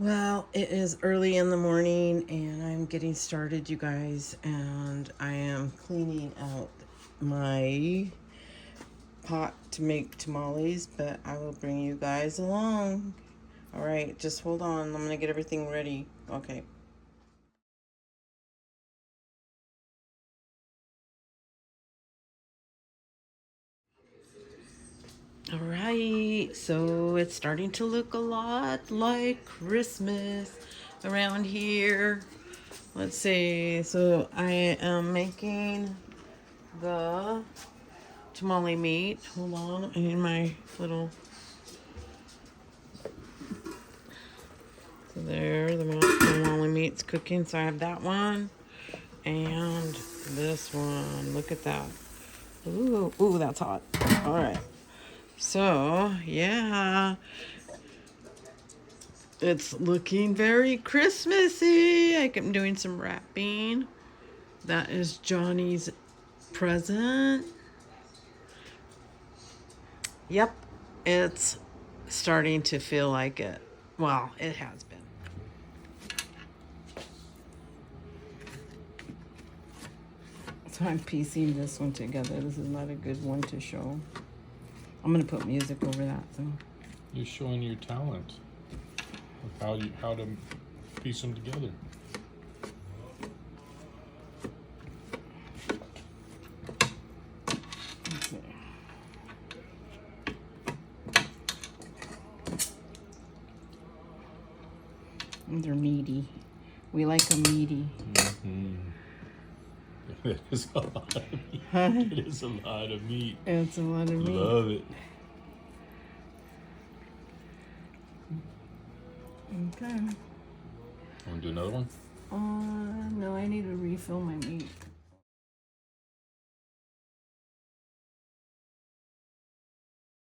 Well, it is early in the morning and I'm getting started, you guys, and I am cleaning out my pot to make tamales, but I will bring you guys along. All right, just hold on. I'm gonna get everything ready. Okay. All right, so it's starting to look a lot like Christmas around here. Let's see. So I am making the tamale meat. Hold on, I need my little. So there, the tamale meat's cooking. So I have that one and this one. Look at that. Ooh, that's hot. All right. So yeah, it's looking very Christmassy. I'm doing some wrapping. That is Johnny's present. Yep, it's starting to feel like it. Well, it has been. So I'm piecing this one together. This is not a good one to show. I'm gonna put music over that though. You're showing your talent of how to piece them together. Let's see. And they're meaty. We like them meaty. Mm-hmm. It is a lot of meat. It is a lot of meat. It's a lot of meat. Love it. Okay. Want to do another one? No, I need to refill my meat.